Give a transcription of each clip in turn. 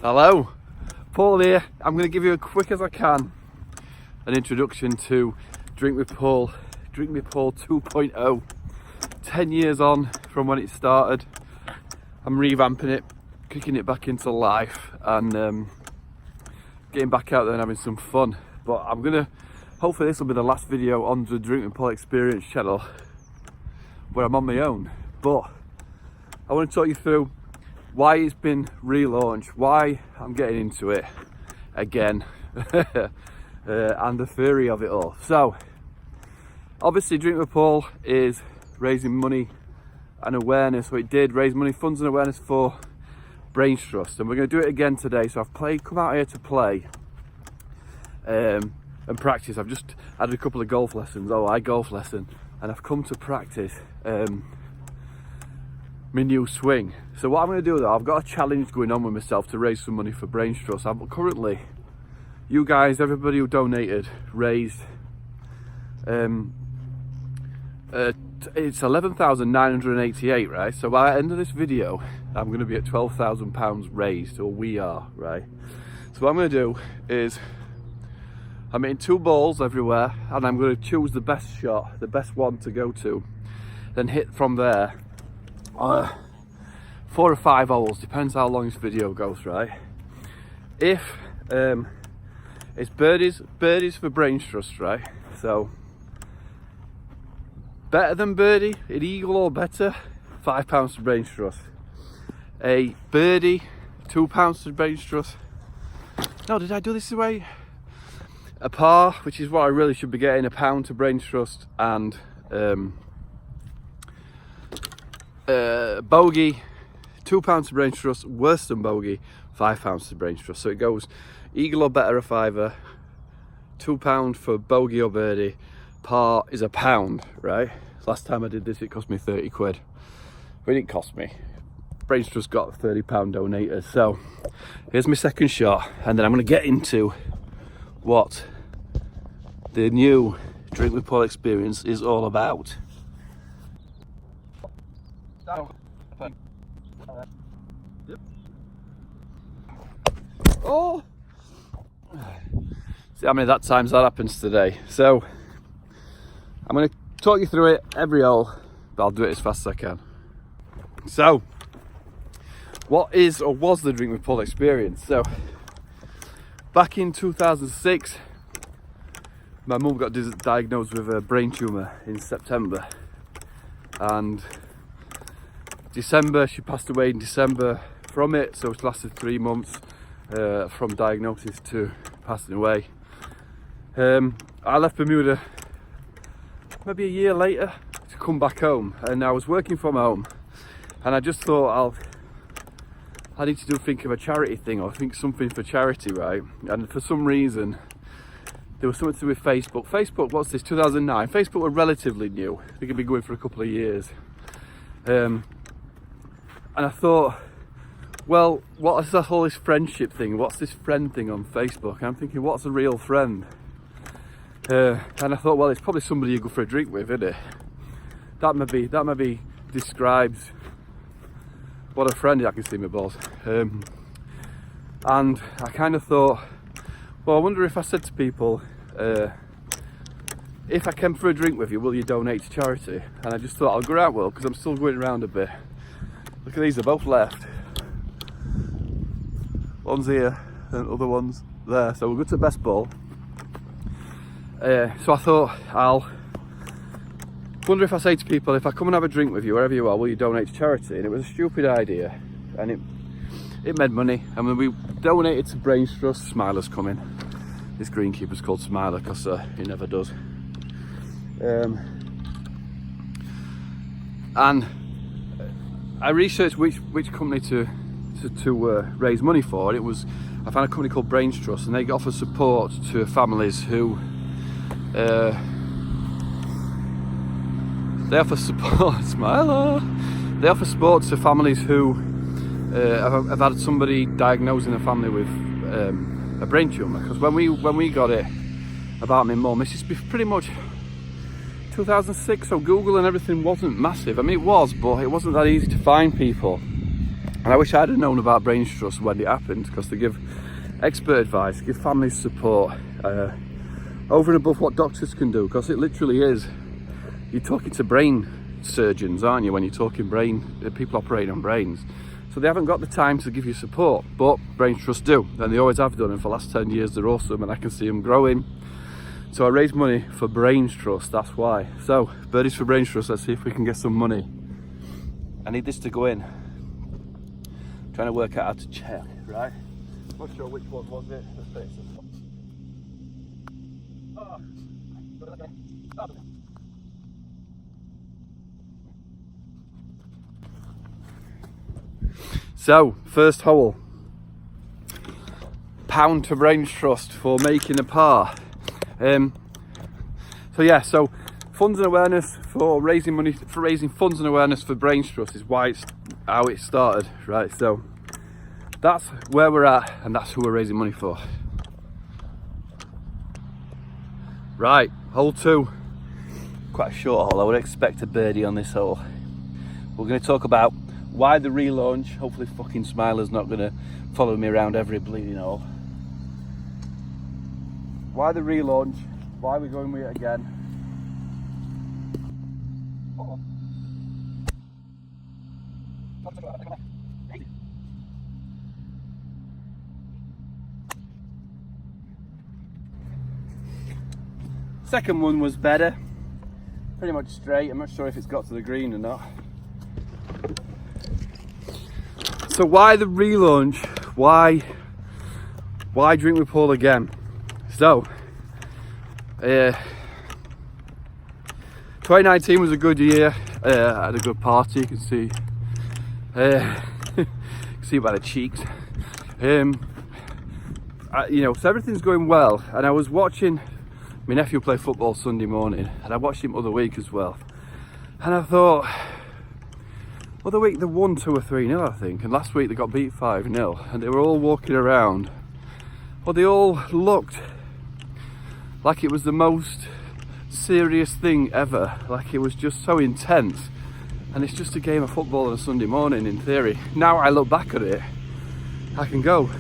Hello, Paul here. I'm going to give you as quick as I can an introduction to Drink with Paul 2.0. 10 years on from when it started. I'm revamping it, kicking it back into life, and getting back out there and having some fun. But I'm gonna, hopefully this will be the last video on the Drink with Paul experience channel where I'm on my own. But I want to talk you through why it's been relaunched, why I'm getting into it again, and the theory of it all. So obviously Drink with Paul is raising money and awareness. So it did raise money, funds and awareness for Brainstrust, and we're going to do it again today. So I've come out here to play and practice. I've just had a couple of golf lessons. I golf lesson, and I've come to practice my new swing. So what I'm going to do though, I've got a challenge going on with myself to raise some money for Brainstrust. I'm currently, you guys, everybody who donated, raised it's 11,988, right? So by the end of this video, I'm going to be at £12,000 raised, or we are, right? So what I'm going to do is, I'm hitting 2 balls everywhere, and I'm going to choose the best shot, the best one to go to, then hit from there 4 or 5 holes, depends how long this video goes, right? If it's birdies for Brainstrust, right? So better than birdie, an eagle or better, £5 to Brainstrust. A birdie, £2 to Brainstrust. No, did I do this way? A par, which is what I really should be getting, £1 to Brainstrust, and bogey, £2 to Brainstrust, worse than bogey, £5 to Brainstrust. So it goes eagle or better, a fiver, £2 for bogey or birdie, par is £1, right? Last time I did this it cost me 30 quid, but it didn't cost me. Brainstrust got £30 donators. So here's my second shot, and then I'm going to get into what the new Drink with Paul experience is all about. Oh! See how many times that happens today. So I'm going to talk you through it every hole, but I'll do it as fast as I can. So what is or was the Drink with Paul experience? So back in 2006, my mum got diagnosed with a brain tumour in September, and December, she passed away in December from it. So it lasted 3 months from diagnosis to passing away. I left Bermuda maybe a year later to come back home, and I was working from home, and I just thought I need to think of a charity thing, or think something for charity, right? And for some reason there was something to do with Facebook. What's this, 2009? Facebook were relatively new. They could be going for a couple of years, and I thought, well, what is the whole this friendship thing? What's this friend thing on Facebook? And I'm thinking, what's a real friend? And I thought, well, it's probably somebody you go for a drink with, isn't it? That maybe describes what a friend is. I can see my balls. And I kind of thought, well, I wonder if I said to people, if I came for a drink with you, will you donate to charity? And I just thought, I'll go out, well, because I'm still going around a bit. Look at these, they're both left. One's here and other one's there. So we'll go to the best ball. So I thought, I'll wonder if I say to people, if I come and have a drink with you, wherever you are, will you donate to charity? And it was a stupid idea, and it made money. I mean, we donated to Brainstrust. Smiler's coming. This greenkeeper's called Smiler because he never does. And I researched which company to raise money for. I found a company called Brainstrust, and they offer support to families who they offer support They offer support to families who have had somebody diagnosed in a family with a brain tumour. Because when we got it about my mum, this is pretty much 2006, so Google and everything wasn't massive. I mean, it was, but it wasn't that easy to find people. And I wish I'd have known about Brainstrust when it happened, because they give expert advice, give families support, over and above what doctors can do, because it literally is, you're talking to brain surgeons, aren't you, when you're talking people operating on brains. So they haven't got the time to give you support, but Brainstrust do, and they always have done, and for the last 10 years they're awesome, and I can see them growing. So I raised money for Brainstrust, that's why. So, birdies for Brainstrust, let's see if we can get some money. I need this to go in. Trying to work out how to check, right? Not sure which one was it. Let's say it's this one. So, first hole. Pound to Brainstrust for making a par. So funds and awareness for raising money, for raising funds and awareness for Brainstrust is how it started, right? So that's where we're at, and that's who we're raising money for. Right, hole 2. Quite a short hole. I would expect a birdie on this hole. We're going to talk about why the relaunch. Hopefully fucking Smiler's not going to follow me around every bleeding hole. Why the relaunch? Why are we going with it again? Second one was better, pretty much straight. I'm not sure if it's got to the green or not. So why the relaunch? Why DrinkWithPaul again? So 2019 was a good year. I had a good party, you can see see by the cheeks. So everything's going well, and I was watching my nephew play football Sunday morning, and I watched him other week as well, and I thought, other week they won 2 or 3-0 I think, and last week they got beat 5-0, and they were all walking around, well, they all looked like it was the most serious thing ever, like it was just so intense. And it's just a game of football on a Sunday morning in theory. Now I look back at it, I can go,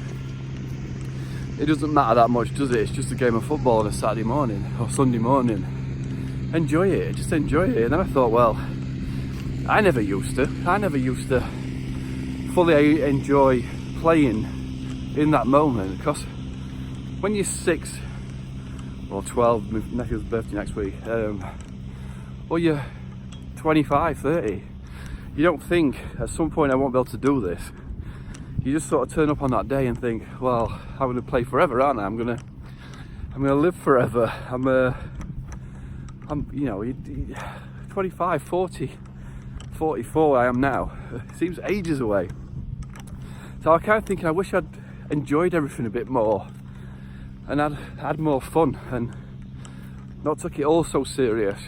it doesn't matter that much, does it? It's just a game of football on a Saturday morning or Sunday morning. Enjoy it, just enjoy it. And then I thought, well, I never used to fully enjoy playing in that moment, because when you're 6 or 12, my nephew's birthday next week, or you're 25, 30, you don't think at some point I won't be able to do this. You just sort of turn up on that day and think, well, I'm going to play forever, aren't I? I'm going to live forever. I'm 25, 40, 44 I am now. It seems ages away. So I kind of thinking I wish I'd enjoyed everything a bit more, and I'd had more fun and not took it all so serious,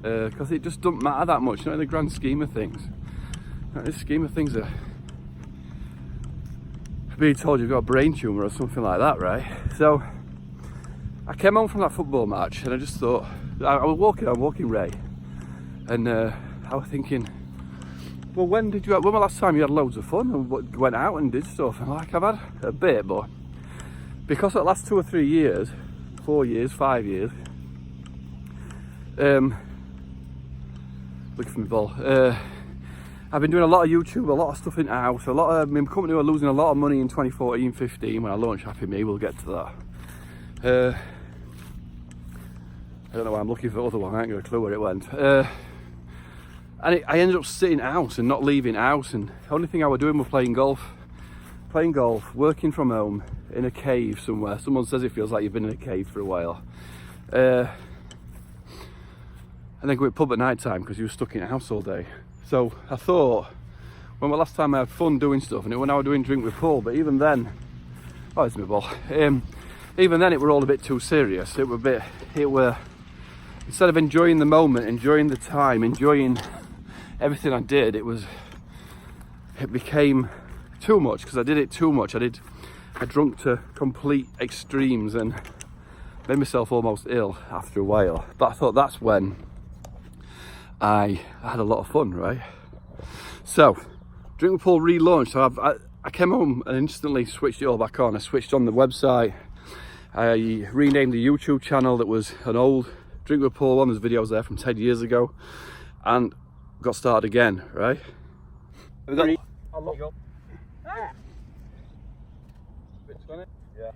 because it just doesn't matter that much, not in the grand scheme of things. Not in the scheme of things of being told you've got a brain tumour or something like that, right? So I came home from that football match, and I just thought, I was walking Ray, and I was thinking, well, when was the last time you had loads of fun and went out and did stuff? And like, I've had a bit, but because of the last 2 or 3 years, 4 years, 5 years, look for my ball, I've been doing a lot of YouTube, a lot of stuff in house, my company were losing a lot of money in 2014-15 when I launched HappyMe. We'll get to that. I don't know why I'm looking for the other one, I ain't got a clue where it went. And I ended up sitting out and not leaving house, and the only thing I was doing was playing golf, working from home in a cave somewhere. Someone says it feels like you've been in a cave for a while. And then go to the pub at night time because you were stuck in a house all day. So I thought, when was the last time I had fun doing stuff? And it when I was doing DrinkWithPaul, but even then, oh, it's my ball. Even then it were all a bit too serious. It were instead of enjoying the moment, enjoying the time, enjoying everything I did, it became too much, because I did it too much. I drunk to complete extremes and made myself almost ill after a while. But I thought that's when I had a lot of fun, right? So Drink with Paul relaunched, so I came home and instantly switched it all back on. I switched on the website. I renamed the YouTube channel that was an old Drink with Paul one. There's videos there from 10 years ago, and got started again, right? Have we got... Yeah.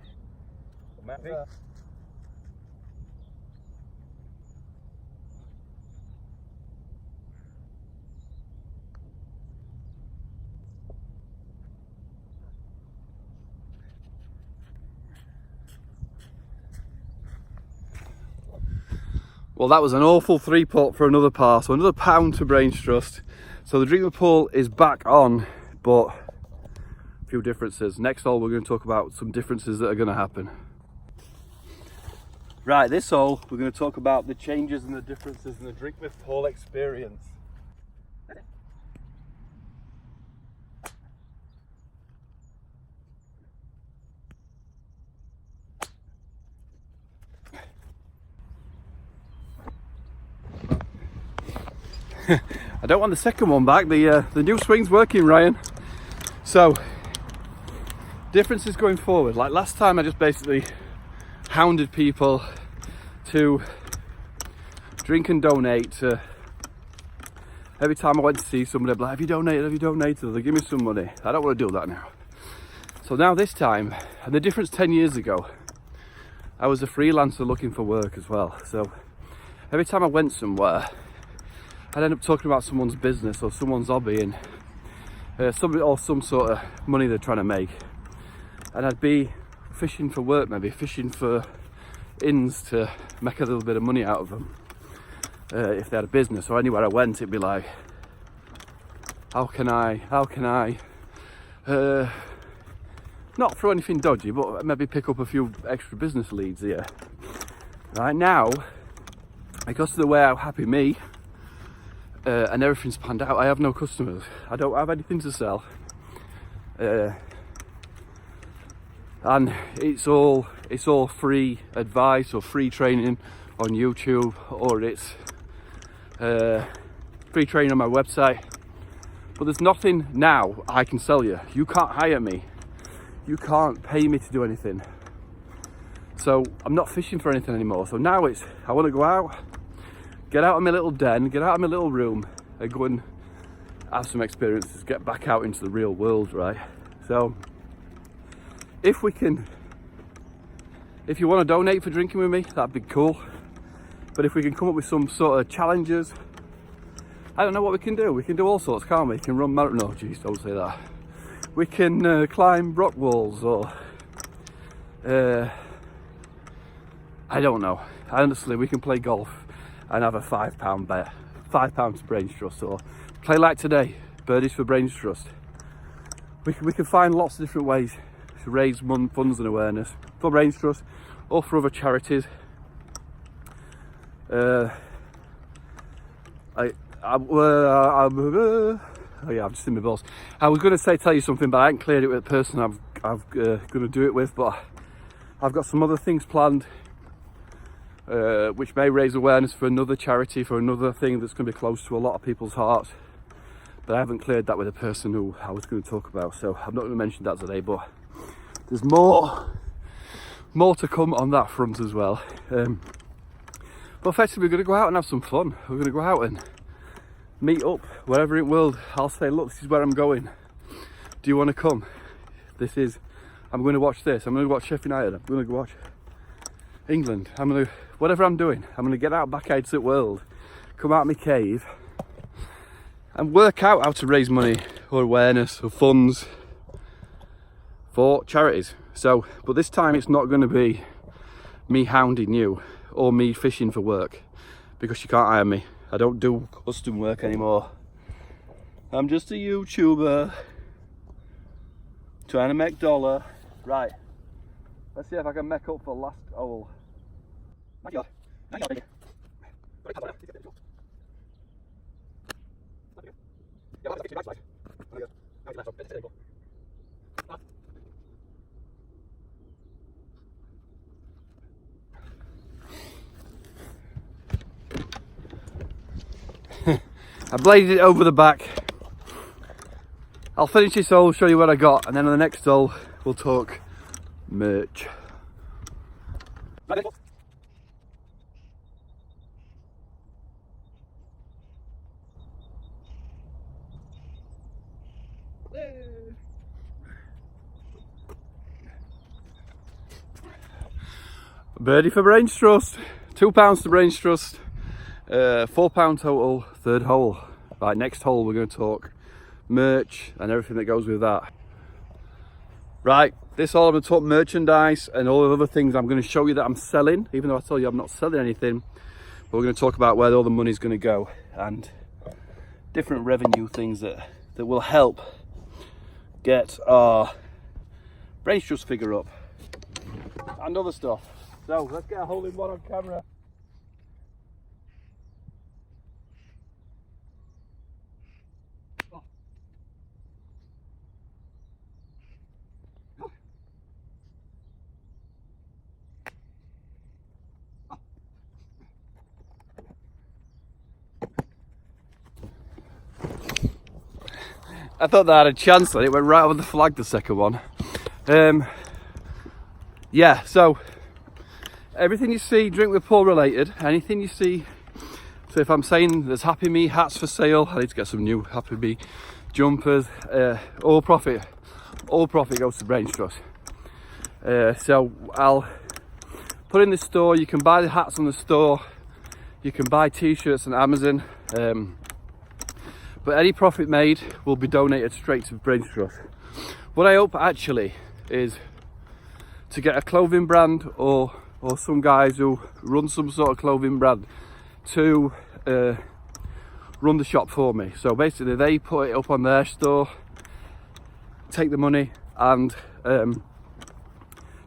Well, that was an awful 3-pot for another par, so another pound to Brainstrust. So the Drink with Paul is back on, but a few differences. Next hole, we're going to talk about some differences that are going to happen. Right, this hole, we're going to talk about the changes and the differences in the Drink with Paul experience. I don't want the second one back. The new swing's working, Ryan. So, differences going forward. Like last time, I just basically hounded people to drink and donate. Every time I went to see somebody, I'd be like, have you donated? Have you donated? They give me some money. I don't want to do that now. So now this time, and the difference 10 years ago, I was a freelancer looking for work as well. So every time I went somewhere, I'd end up talking about someone's business or someone's hobby and some sort of money they're trying to make. And I'd be fishing for work, maybe fishing for inns to make a little bit of money out of them. If they had a business, or anywhere I went, it'd be like, how can I not throw anything dodgy, but maybe pick up a few extra business leads here. Right now, because of the way how HappyMe and everything's panned out, I have no customers. I don't have anything to sell, and it's all free advice or free training on YouTube, or it's free training on my website. But there's nothing now I can sell you. You can't hire me. You can't pay me to do anything. So I'm not fishing for anything anymore. So now it's, I want to go out, get out of my little den, get out of my little room, and go and have some experiences, get back out into the real world, right? So if you want to donate for drinking with me, that'd be cool. But if we can come up with some sort of challenges, I don't know what we can do. We can do all sorts, can't we? We can run marathon. No, geez, don't say that. We can climb rock walls, or I don't know. Honestly, we can play golf and have a £5 bet, £5 to Brainstrust, or play like today, birdies for Brainstrust. We can find lots of different ways to raise funds and awareness for Brainstrust or for other charities. Oh yeah, I'm just in my balls. I was going to tell you something, but I haven't cleared it with the person I'm going to do it with. But I've got some other things planned, which may raise awareness for another charity, for another thing that's going to be close to a lot of people's hearts. But I haven't cleared that with the person who I was going to talk about, so I'm not going to mention that today. But there's more to come on that front as well. But effectively, we're going to go out and have some fun. We're going to go out and meet up wherever in the world. I'll say, look, this is where I'm going. Do you want to come? I'm going to watch this. I'm going to watch Sheffield United. I'm going to go watch England. Whatever I'm doing, I'm going to get out back out to the world, come out of my cave and work out how to raise money or awareness or funds for charities. So, but this time it's not going to be me hounding you or me fishing for work, because you can't hire me. I don't do custom work anymore. I'm just a YouTuber trying to make dollar. Right, let's see if I can make up for last hole. I bladed it over the back. I'll finish this haul, show you what I got, and then on the next haul we'll talk merch. Birdie for Brainstrust, £2 to Brainstrust, £4 total, third hole. Right, next hole we're going to talk merch and everything that goes with that. Right, this hole I'm going to talk merchandise and all the other things I'm going to show you that I'm selling, even though I told you I'm not selling anything. But we're going to talk about where all the money's going to go and different revenue things that will help get our Brainstrust figure up and other stuff. So let's get a hole in one on camera. I thought that had a chance on it, went right over the flag, the second one. Yeah, so everything you see Drink with Paul related, anything you see, so if I'm saying there's HappyMe hats for sale, I need to get some new HappyMe jumpers, all profit goes to Brainstrust. So I'll put in the store, you can buy the hats on the store, you can buy t-shirts on Amazon, but any profit made will be donated straight to Brainstrust. What I hope actually is to get a clothing brand or some guys who run some sort of clothing brand to run the shop for me. So basically they put it up on their store, take the money and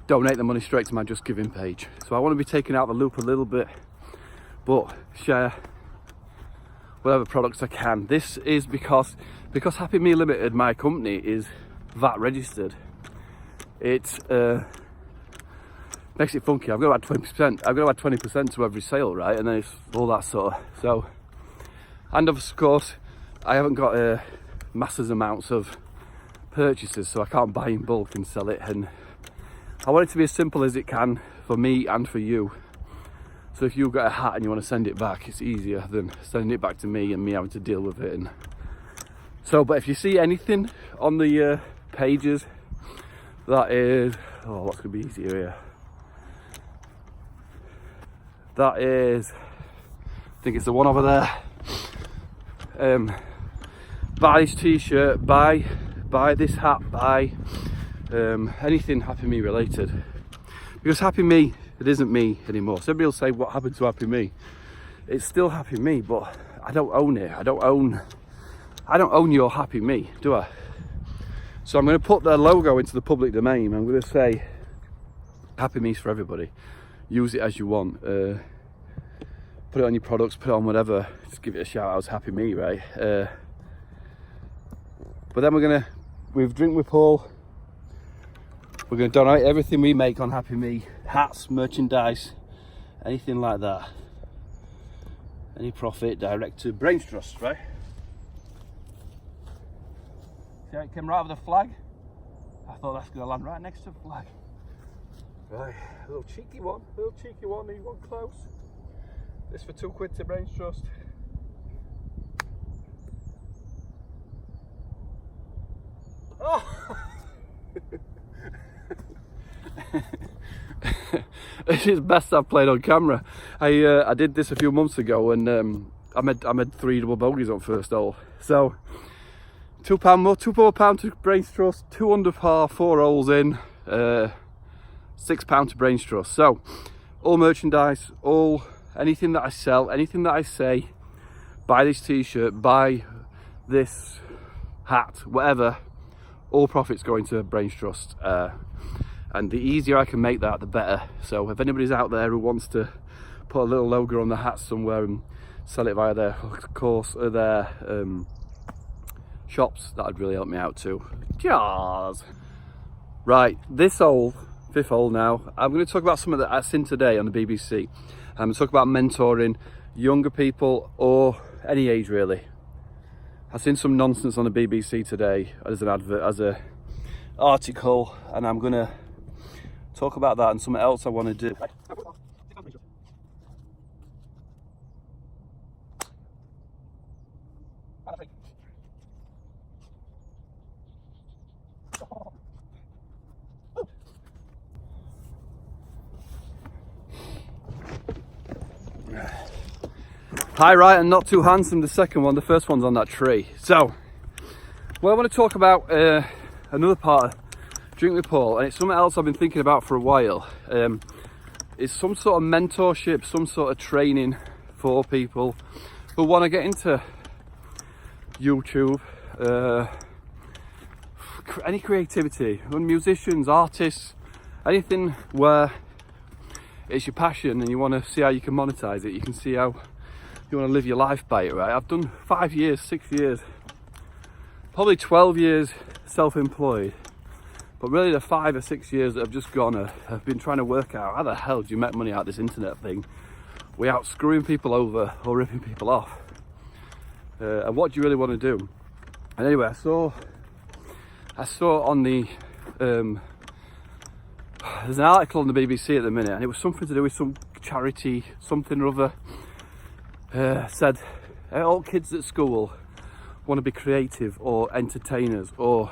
donate the money straight to my Just Giving page. So I want to be taken out of the loop a little bit, but share whatever products I can. This is because HappyMe Limited, my company, is VAT registered. It makes it funky. I've got to add 20%. I've got to add 20% to every sale, right? And then it's all that sort of. So, and of course, I haven't got massive amounts of purchases, so I can't buy in bulk and sell it. And I want it to be as simple as it can for me and for you. So if you've got a hat and you want to send it back, it's easier than sending it back to me and me having to deal with it. And so, but if you see anything on the pages that is, oh, what's going to be easier here? That is, I think it's the one over there. Buy this t-shirt, buy this hat, buy anything HappyMe related. Because HappyMe, it isn't me anymore. So everybody will say, what happened to HappyMe? It's still HappyMe, but I don't own it. I don't own your HappyMe, do I? So I'm going to put their logo into the public domain. I'm going to say HappyMe's for everybody. Use it as you want. Put it on your products, put it on whatever. Just give it a shout out as HappyMe, right? But then we're going to, with Drink with Paul, we're going to donate everything we make on HappyMe, hats, merchandise, anything like that. Any profit direct to Brainstrust, right? See how it came right over the flag? I thought that's going to land right next to the flag. Right, a little cheeky one, need one close. This for £2 to Brainstrust. Oh! This is best I've played on camera. I did this a few months ago and I made 3 double bogeys on first hole. So £2 more, £2 to Brainstrust, 2 under par, 4 holes in, £6 to Brainstrust. So all merchandise, all anything that I sell, anything that I say, buy this t-shirt, buy this hat, whatever, all profits going to Brainstrust. And the easier I can make that, the better. So if anybody's out there who wants to put a little logo on the hat somewhere and sell it via their course or their shops, that'd really help me out too. Cheers! Right, this hole, 5th hole now, I'm going to talk about something that I've seen today on the BBC. I'm going to talk about mentoring younger people or any age really. I've seen some nonsense on the BBC today as an advert, as a article, and I'm gonna talk about that and something else I want to do. Hi, right, and not too handsome, the second one. The first one's on that tree. So, well, I want to talk about another part of Drink with Paul, and it's something else I've been thinking about for a while. It's some sort of mentorship, some sort of training for people who want to get into YouTube, any creativity, musicians, artists, anything where it's your passion and you want to see how you can monetize it. You can see how you want to live your life by it, right? I've done 5 years, 6 years, probably 12 years self-employed, but really the 5 or 6 years that have just gone, I've been trying to work out how the hell do you make money out of this internet thing without screwing people over or ripping people off, and what do you really want to do? And anyway, I saw on the there's an article on the BBC at the minute, and it was something to do with some charity, something or other. Said all kids at school want to be creative or entertainers or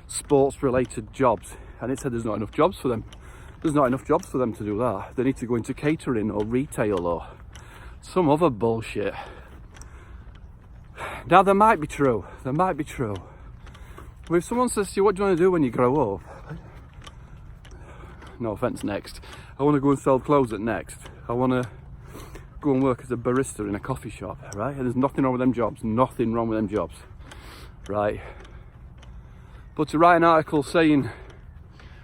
sports related jobs, and it said there's not enough jobs for them. There's not enough jobs for them to do that. They need to go into catering or retail or some other bullshit. Now that might be true, but if someone says to you, what do you want to do when you grow up? No offence, Next. I want to go and sell clothes at Next. I want to go and work as a barista in a coffee shop, right? And there's nothing wrong with them jobs, right? But to write an article saying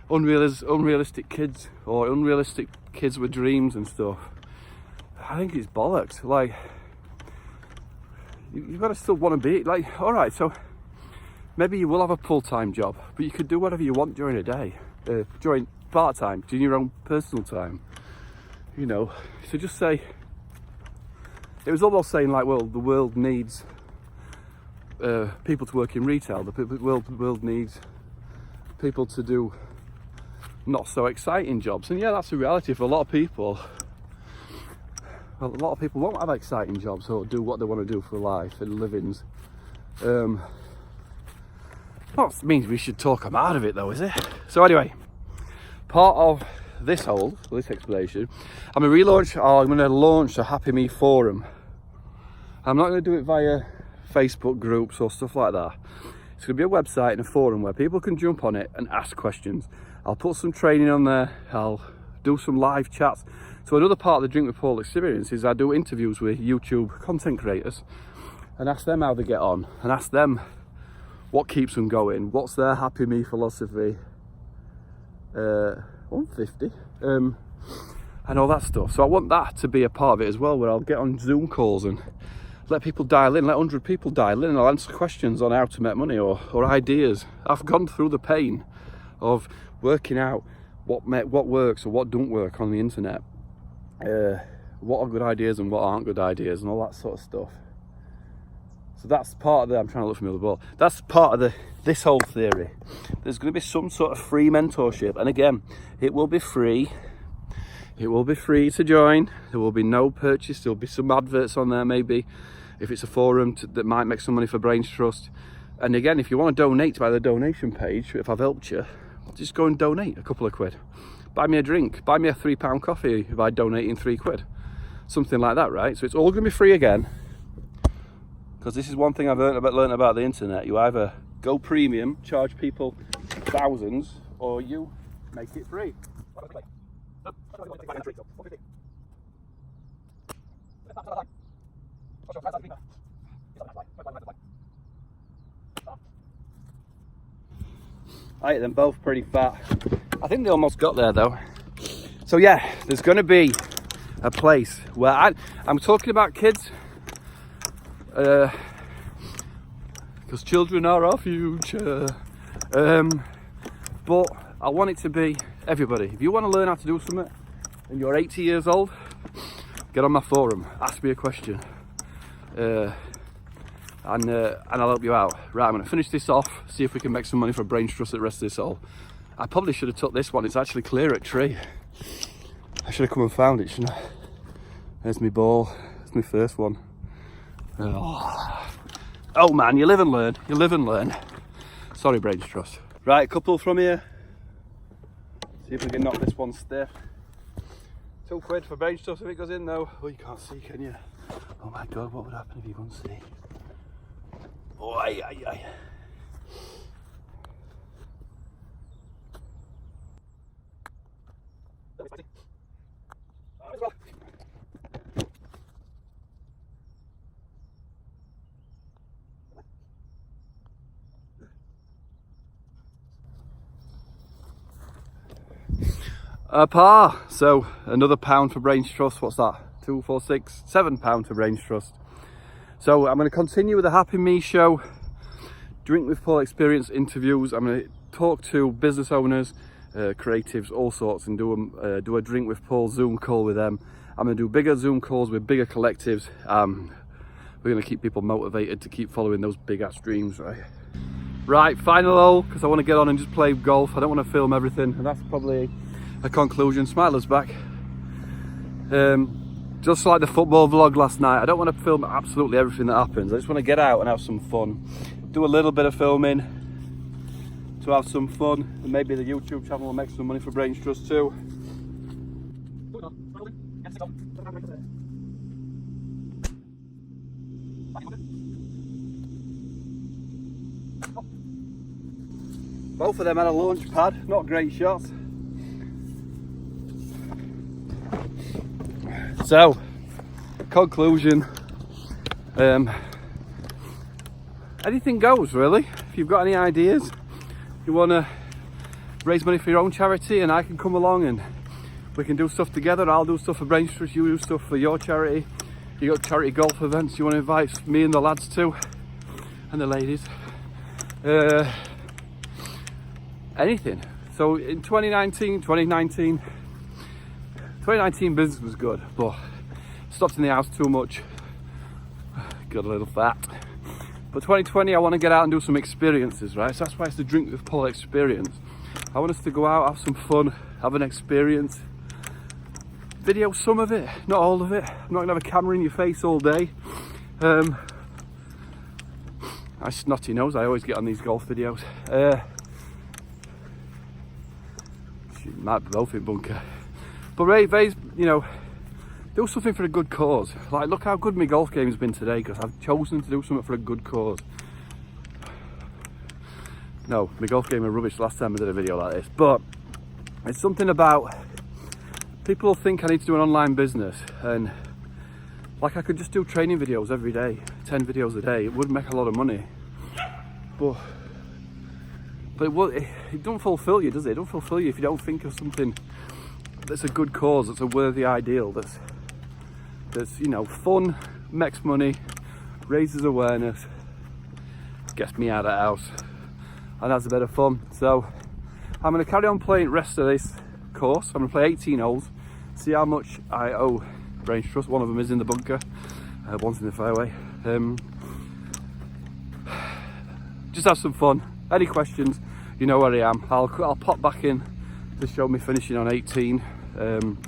unrealistic kids or unrealistic kids with dreams and stuff, I think it's bollocks. Like, you've got to still want to be, like, all right, so maybe you will have a full-time job, but you could do whatever you want during a day, during part-time, during your own personal time, you know. So just say, it was almost saying like, well, the world needs people to work in retail. The world needs people to do not so exciting jobs. And yeah, that's a reality for a lot of people. Well, a lot of people won't have exciting jobs or do what they want to do for life and livings. That means we should talk them out of it though, is it? So anyway, part of this explanation, I'm going to launch a HappyMe forum. I'm not going to do it via Facebook groups or stuff like that. It's going to be a website and a forum where people can jump on it and ask questions. I'll put some training on there. I'll do some live chats. So another part of the Drink with Paul experience is I do interviews with YouTube content creators and ask them how they get on and ask them what keeps them going, what's their HappyMe philosophy, 150, and all that stuff. So I want that to be a part of it as well, where I'll get on Zoom calls and let people dial in, let 100 people dial in, and I'll answer questions on how to make money or ideas. I've gone through the pain of working out what works or what don't work on the internet, what are good ideas and what aren't good ideas and all that sort of stuff. So that's part of the, I'm trying to look for my other ball. That's part of this whole theory. There's going to be some sort of free mentorship, and again, it will be free. It will be free to join. There will be no purchase. There'll be some adverts on there, maybe, if it's a forum that might make some money for Brainstrust. And again, if you want to donate by the donation page, if I've helped you, just go and donate a couple of quid. Buy me a drink. Buy me a £3 coffee by donating £3. Something like that, right? So it's all going to be free again. Because this is one thing I've learned about the internet. You either go premium, charge people thousands, or you make it free. I ate them both pretty fat. I think they almost got there though. So yeah, there's going to be a place where I'm talking about kids. Because children are our future, but I want it to be everybody. If you want to learn how to do something and you're 80 years old, get on my forum, ask me a question. and I'll help you out. Right, I'm going to finish this off, see if we can make some money for Brainstrust at the rest of this hole. I probably should have took this one, it's actually clear at tree. I should have come and found it, shouldn't I? There's my ball, it's my first one. Oh man, you live and learn, you live and learn. Sorry Brainstrust. Right, a couple from here. See if we can knock this one stiff. £2 for Brainstrust if it goes in though. Oh, you can't see, can you? Oh my god, what would happen if you couldn't see? Oh, aye, aye, aye. A par, so another pound for Brainstrust. What's that? 2, 4, 6, £7 for Brainstrust. So I'm going to continue with the HappyMe show, Drink with Paul experience interviews. I'm going to talk to business owners, creatives, all sorts, and do a Drink with Paul Zoom call with them. I'm going to do bigger Zoom calls with bigger collectives. We're going to keep people motivated to keep following those big ass dreams, right? Right, final hole, because I want to get on and just play golf. I don't want to film everything, and that's probably a conclusion. Smiler's back. Just like the football vlog last night, I don't want to film absolutely everything that happens. I just want to get out and have some fun. Do a little bit of filming to have some fun, and maybe the YouTube channel will make some money for Brainstrust too. Both of them had a launch pad, not great shots. So, conclusion, anything goes really. If you've got any ideas, you want to raise money for your own charity, and I can come along and we can do stuff together. I'll do stuff for Brainstrust, you do stuff for your charity. You got charity golf events you want to invite me and the lads to, and the ladies. Anything. So in 2019 business was good, but stopped in the house too much, got a little fat. But 2020 I want to get out and do some experiences, right? So that's why it's the Drink with Paul experience. I want us to go out, have some fun, have an experience, video some of it, not all of it. I'm not gonna have a camera in your face all day. I snotty nose, I always get on these golf videos. Might be both in bunker. But raise, you know, do something for a good cause. Like, look how good my golf game has been today, because I've chosen to do something for a good cause. No, my golf game was rubbish last time I did a video like this, but it's something about, people think I need to do an online business, and like I could just do training videos every day, 10 videos a day. It would make a lot of money, but it don't fulfill you, does it? It don't fulfill you if you don't think of something that's a good cause, that's a worthy ideal, that's you know, fun, makes money, raises awareness, gets me out of the house, and has a bit of fun. So I'm going to carry on playing the rest of this course. I'm going to play 18 holes, see how much I owe Brainstrust. One of them is in the bunker, one's in the fairway. Just have some fun. Any questions, you know where I am. I'll pop back in to show me finishing on 18 and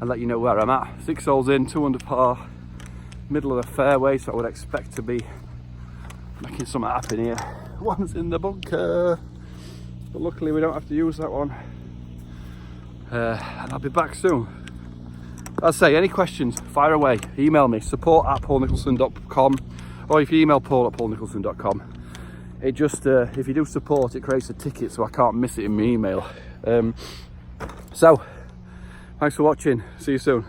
let you know where I'm at. 6 holes in, 2 under par, middle of the fairway, so I would expect to be making something happen here. One's in the bunker, but luckily we don't have to use that one. And I'll be back soon. As I say, any questions, fire away. Email me, support@paulnicholson.com, or if you email paul@paulnicholson.com. It just, if you do support, it creates a ticket so I can't miss it in my email. So, thanks for watching. See you soon.